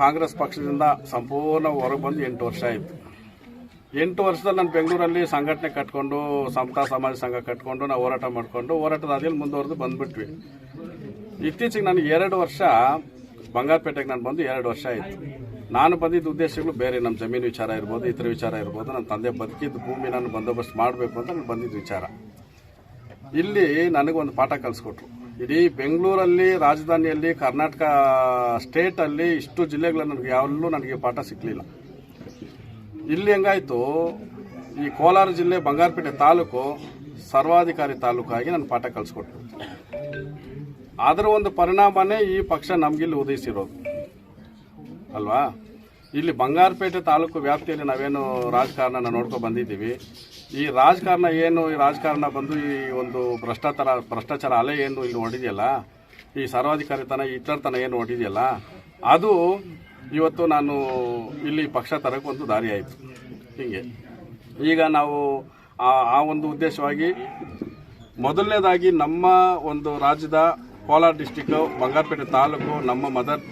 ಕಾಂಗ್ರೆಸ್ ಪಕ್ಷದಿಂದ ಸಂಪೂರ್ಣ ಹೊರಗೆ ಬಂದು 8 ವರ್ಷ ಆಯಿತು. 8 ವರ್ಷದಲ್ಲಿ ನಾನು ಬೆಂಗಳೂರಲ್ಲಿ ಸಂಘಟನೆ ಕಟ್ಕೊಂಡು ಸಮತಾ ಸಮಾಜ ಸಂಘ ಕಟ್ಕೊಂಡು ನಾವು ಹೋರಾಟ ಮಾಡಿಕೊಂಡು ಹೋರಾಟದ ಅದಿಯಲ್ಲಿ ಮುಂದುವರೆದು ಬಂದ್ಬಿಟ್ವಿ. ಇತ್ತೀಚೆಗೆ ನನಗೆ 2 ವರ್ಷ ಬಂಗಾರಪೇಟೆಗೆ ನಾನು ಬಂದು 2 ವರ್ಷ ಆಯಿತು. ನಾನು ಬಂದಿದ್ದ ಉದ್ದೇಶಗಳು ಬೇರೆ, ನಮ್ಮ ಜಮೀನು ವಿಚಾರ ಇರ್ಬೋದು, ಇತರ ವಿಚಾರ ಇರ್ಬೋದು, ನನ್ನ ತಂದೆ ಬದುಕಿದ್ದು ಭೂಮಿ ನಾನು ಬಂದೋಬಸ್ತ್ ಮಾಡಬೇಕು ಅಂತ ನಾನು ಬಂದಿದ್ದ ವಿಚಾರ. ಇಲ್ಲಿ ನನಗೊಂದು ಪಾಠ ಕಲಿಸ್ಕೊಟ್ರು. ಇಡೀ ಬೆಂಗಳೂರಲ್ಲಿ, ರಾಜಧಾನಿಯಲ್ಲಿ, ಕರ್ನಾಟಕ ಸ್ಟೇಟಲ್ಲಿ ಇಷ್ಟು ಜಿಲ್ಲೆಗಳು ನನಗೆ ಪಾಠ ಸಿಕ್ಕಲಿಲ್ಲ. ಇಲ್ಲಿ ಹೆಂಗಾಯಿತು, ಈ ಕೋಲಾರ ಜಿಲ್ಲೆ ಬಂಗಾರಪೇಟೆ ತಾಲೂಕು ಸರ್ವಾಧಿಕಾರಿ ತಾಲೂಕಾಗಿ ನನ್ನ ಪಾಠ ಕಲಿಸ್ಕೊಟ್ರು. ಅದರ ಒಂದು ಪರಿಣಾಮನೇ ಈ ಪಕ್ಷ ನಮಗಿಲ್ಲಿ ಉದಯಿಸಿರೋದು ಅಲ್ವಾ. ಇಲ್ಲಿ ಬಂಗಾರಪೇಟೆ ತಾಲೂಕು ವ್ಯಾಪ್ತಿಯಲ್ಲಿ ನಾವೇನು ರಾಜಕಾರಣ ನೋಡ್ಕೊಂಡು ಬಂದಿದ್ದೀವಿ. ಈ ರಾಜಕಾರಣ ಬಂದು ಈ ಒಂದು ಭ್ರಷ್ಟಾಚಾರ ಅಲೆ ಏನು ಇಲ್ಲಿ ಹೊಡಿದೆಯಲ್ಲ, ಈ ಸರ್ವಾಧಿಕಾರಿತನ ಇತರತನ ಏನು ಹೊಡಿದೆಯಲ್ಲ, ಅದು ಇವತ್ತು ನಾನು ಇಲ್ಲಿ ಪಕ್ಷ ತರಕ್ಕೆ ಒಂದು ದಾರಿ ಆಯಿತು. ಹೀಗೆ ಈಗ ನಾವು ಆ ಒಂದು ಉದ್ದೇಶವಾಗಿ ಮೊದಲನೇದಾಗಿ ನಮ್ಮ ಒಂದು ರಾಜ್ಯದ ಕೋಲಾರ ಡಿಸ್ಟಿಕ್, ಬಂಗಾರಪೇಟೆ ತಾಲೂಕು ನಮ್ಮ ಮದರ್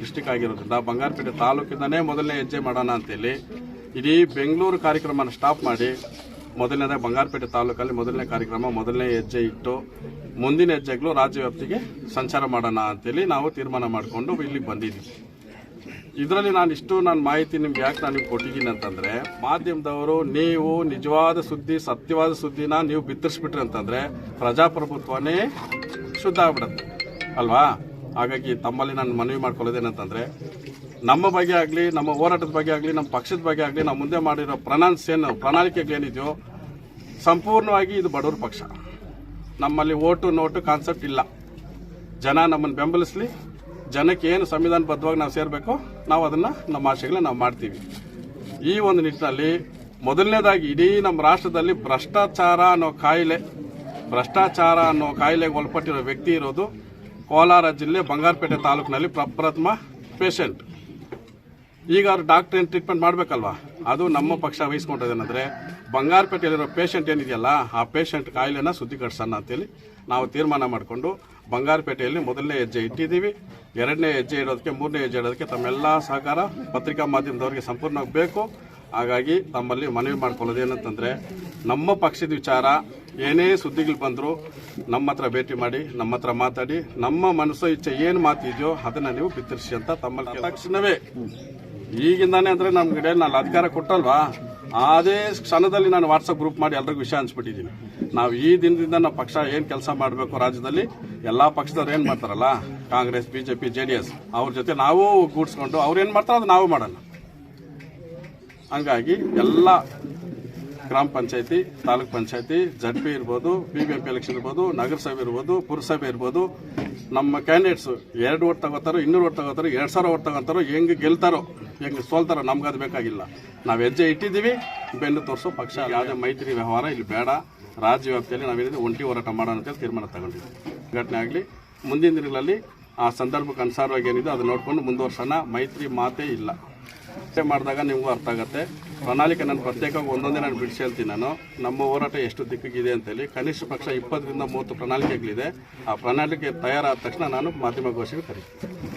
ಡಿಸ್ಟಿಕ್ ಆಗಿರೋದ್ರಿಂದ ಬಂಗಾರಪೇಟೆ ತಾಲೂಕಿಂದನೇ ಮೊದಲನೇ ಹೆಜ್ಜೆ ಮಾಡೋಣ ಅಂತೇಳಿ ಇಡೀ ಬೆಂಗಳೂರು ಕಾರ್ಯಕ್ರಮನ ಸ್ಟಾಪ್ ಮಾಡಿ ಮೊದಲನೇದಾಗಿ ಬಂಗಾರಪೇಟೆ ತಾಲೂಕಲ್ಲಿ ಮೊದಲನೇ ಕಾರ್ಯಕ್ರಮ, ಮೊದಲನೇ ಹೆಜ್ಜೆ ಇಟ್ಟು ಮುಂದಿನ ಹೆಜ್ಜೆಗಳು ರಾಜ್ಯ ವ್ಯಾಪ್ತಿಗೆ ಸಂಚಾರ ಮಾಡೋಣ ಅಂತೇಳಿ ನಾವು ತೀರ್ಮಾನ ಮಾಡಿಕೊಂಡು ಇಲ್ಲಿಗೆ ಬಂದಿದ್ದೀವಿ. ಇದರಲ್ಲಿ ನಾನು ಮಾಹಿತಿ ನಿಮ್ಗೆ ಯಾಕೆ ನಾನು ಕೊಟ್ಟಿದ್ದೀನಿ ಅಂತಂದರೆ, ಮಾಧ್ಯಮದವರು ನೀವು ನಿಜವಾದ ಸುದ್ದಿ, ಸತ್ಯವಾದ ಸುದ್ದಿನ ನೀವು ಬಿತ್ತರಿಸ್ಬಿಟ್ರಿ ಅಂತಂದರೆ ಪ್ರಜಾಪ್ರಭುತ್ವನೇ ಶುದ್ಧ ಆಗ್ಬಿಡುತ್ತೆ ಅಲ್ವಾ. ಹಾಗಾಗಿ ತಮ್ಮಲ್ಲಿ ನಾನು ಮನವಿ ಮಾಡ್ಕೊಳ್ಳೋದೇನಂತಂದರೆ, ನಮ್ಮ ಬಗ್ಗೆ ಆಗಲಿ, ನಮ್ಮ ಹೋರಾಟದ ಬಗ್ಗೆ ಆಗಲಿ, ನಮ್ಮ ಪಕ್ಷದ ಬಗ್ಗೆ ಆಗಲಿ, ನಾವು ಮುಂದೆ ಮಾಡಿರೋ ಪ್ರಣಾಳಿಕೆಗಳೇನಿದೆಯೋ ಸಂಪೂರ್ಣವಾಗಿ ಇದು ಬಡವ್ರ ಪಕ್ಷ. ನಮ್ಮಲ್ಲಿ ಓಟು ನೋಟು ಕಾನ್ಸೆಪ್ಟ್ ಇಲ್ಲ. ಜನ ನಮ್ಮನ್ನು ಬೆಂಬಲಿಸಲಿ, ಜನಕ್ಕೆ ಏನು ಸಂವಿಧಾನಬದ್ಧವಾಗಿ ನಾವು ಸೇರಬೇಕು, ನಾವು ಅದನ್ನು ನಮ್ಮ ಆಶೆಗಳನ್ನ ನಾವು ಮಾಡ್ತೀವಿ. ಈ ಒಂದು ನಿಟ್ಟಿನಲ್ಲಿ ಮೊದಲನೇದಾಗಿ ಇಡೀ ನಮ್ಮ ರಾಷ್ಟ್ರದಲ್ಲಿ ಭ್ರಷ್ಟಾಚಾರ ಅನ್ನೋ ಕಾಯಿಲೆಗೆ ಒಳಪಟ್ಟಿರೋ ವ್ಯಕ್ತಿ ಇರೋದು ಕೋಲಾರ ಜಿಲ್ಲೆ ಬಂಗಾರಪೇಟೆ ತಾಲೂಕಿನಲ್ಲಿ ಪ್ರಪ್ರಥಮ ಪೇಷಂಟ್. ಈಗ ಅವ್ರು ಡಾಕ್ಟರ್ ಏನು ಟ್ರೀಟ್ಮೆಂಟ್ ಮಾಡಬೇಕಲ್ವಾ, ಅದು ನಮ್ಮ ಪಕ್ಷ ವಹಿಸ್ಕೊಂಡಿದ್ದೇನೆಂದರೆ ಬಂಗಾರಪೇಟೆಯಲ್ಲಿರೋ ಪೇಷಂಟ್ ಏನಿದೆಯಲ್ಲ, ಆ ಪೇಷಂಟ್ ಕಾಯಿಲೆನ ಶುದ್ಧೀಕರಿಸೋಣ ಅಂತೇಳಿ ನಾವು ತೀರ್ಮಾನ ಮಾಡಿಕೊಂಡು ಬಂಗಾರಪೇಟೆಯಲ್ಲಿ ಮೊದಲನೇ ಹೆಜ್ಜೆ ಇಟ್ಟಿದ್ದೀವಿ. 2ನೇ ಹೆಜ್ಜೆ ಇಡೋದಕ್ಕೆ, 3ನೇ ಹೆಜ್ಜೆ ಇಡೋದಕ್ಕೆ ತಮ್ಮೆಲ್ಲ ಸಹಕಾರ ಪತ್ರಿಕಾ ಮಾಧ್ಯಮದವರಿಗೆ ಸಂಪೂರ್ಣವಾಗಿ ಬೇಕು. ಹಾಗಾಗಿ ತಮ್ಮಲ್ಲಿ ಮನವಿ ಮಾಡ್ಕೊಳ್ಳೋದೇನಂತಂದರೆ, ನಮ್ಮ ಪಕ್ಷದ ವಿಚಾರ ಏನೇ ಸುದ್ದಿಗಳು ಬಂದರೂ ನಮ್ಮ ಹತ್ರ ಭೇಟಿ ಮಾಡಿ, ನಮ್ಮ ಹತ್ರ ಮಾತಾಡಿ, ನಮ್ಮ ಮನಸ್ಸು ಇಚ್ಛೆ ಏನು ಮಾತಿದೆಯೋ ಅದನ್ನು ನೀವು ಬಿತ್ತರಿಸಿ ಅಂತ ತಮ್ಮಲ್ಲಿ ತಕ್ಷಣವೇ ಈಗಿಂದಾನೆ ಅಂದರೆ ನಮ್ಗೆ ನಾನು ಅಧಿಕಾರ ಕೊಟ್ಟಲ್ವಾ, ಅದೇ ಕ್ಷಣದಲ್ಲಿ ನಾನು ವಾಟ್ಸಪ್ ಗ್ರೂಪ್ ಮಾಡಿ ಎಲ್ರಿಗೂ ವಿಷಯ ಹಂಚ್ಬಿಟ್ಟಿದ್ದೀನಿ. ನಾವು ಈ ದಿನದಿಂದ ನಮ್ಮ ಪಕ್ಷ ಏನು ಕೆಲಸ ಮಾಡಬೇಕು ರಾಜ್ಯದಲ್ಲಿ, ಎಲ್ಲ ಪಕ್ಷದವ್ರು ಏನು ಮಾಡ್ತಾರಲ್ಲ, ಕಾಂಗ್ರೆಸ್, BJP, JDS, ಅವ್ರ ಜೊತೆ ನಾವು ಗೂಡಿಸ್ಕೊಂಡು ಅವ್ರು ಏನು ಮಾಡ್ತಾರೋ ಅದು ನಾವು ಮಾಡೋಣ. ಹಂಗಾಗಿ ಎಲ್ಲ ಗ್ರಾಮ ಪಂಚಾಯತಿ, ತಾಲೂಕ್ ಪಂಚಾಯತಿ, ZP ಇರ್ಬೋದು, BBMP ಎಲೆಕ್ಷನ್ ಇರ್ಬೋದು, ನಗರಸಭೆ ಇರ್ಬೋದು, ಪುರಸಭೆ ಇರ್ಬೋದು, ನಮ್ಮ ಕ್ಯಾಂಡಿಡೇಟ್ಸು 2 ಓಟ್ ತಗೋತಾರೋ, 200 ಓಟ್ ತಗೋತಾರೋ, 2000 ಓಟ್ ತಗೋತಾರೋ, ಹೆಂಗೆ ಗೆಲ್ತಾರೋ, ಹೆಂಗೆ ಸೋಲ್ತಾರೋ, ನಮ್ಗೆ ಅದು ಬೇಕಾಗಿಲ್ಲ. ನಾವು ಹೆಜ್ಜೆ ಇಟ್ಟಿದ್ದೀವಿ, ಬೆನ್ನು ತೋರಿಸೋ ಪಕ್ಷ. ಯಾವುದೇ ಮೈತ್ರಿ ವ್ಯವಹಾರ ಇಲ್ಲಿ ಬೇಡ. ರಾಜ್ಯ ವ್ಯಾಪ್ತಿಯಲ್ಲಿ ನಾವೇನಿದೆ ಒಂಟಿ ಹೋರಾಟ ಮಾಡೋಣ ಅಂತೇಳಿ ತೀರ್ಮಾನ ತಗೊಂಡಿದ್ದೀವಿ. ಘಟನೆ ಆಗಲಿ, ಮುಂದಿನ ದಿನಗಳಲ್ಲಿ ಆ ಸಂದರ್ಭಕ್ಕೆ ಅನುಸಾರವಾಗಿ ಏನಿದೆ ಅದು ನೋಡಿಕೊಂಡು ಮುಂದುವರ್ಸೋಣ. ಮೈತ್ರಿ ಮಾತೇ ಇಲ್ಲ. ಮಾಡಿದಾಗ ನಿಮಗೂ ಅರ್ಥ ಆಗುತ್ತೆ. ಪ್ರಣಾಳಿಕೆ ನಾನು ಪ್ರತ್ಯೇಕವಾಗಿ ಒಂದೊಂದೇ ನಾನು ಬಿಡಿಸಿ ಹೇಳ್ತೀನಿ. ನಮ್ಮ ಹೋರಾಟ ಎಷ್ಟು ದಿಕ್ಕಿಗಿದೆ ಅಂತೇಳಿ ಕನಿಷ್ಠ ಪಕ್ಷ 20 ರಿಂದ 30 ಪ್ರಣಾಳಿಕೆಗಳಿದೆ. ಆ ಪ್ರಣಾಳಿಕೆ ತಯಾರಾದ ತಕ್ಷಣ ನಾನು ಮಾಧ್ಯಮ ಘೋಷಣೆ ಕರೀತೀನಿ.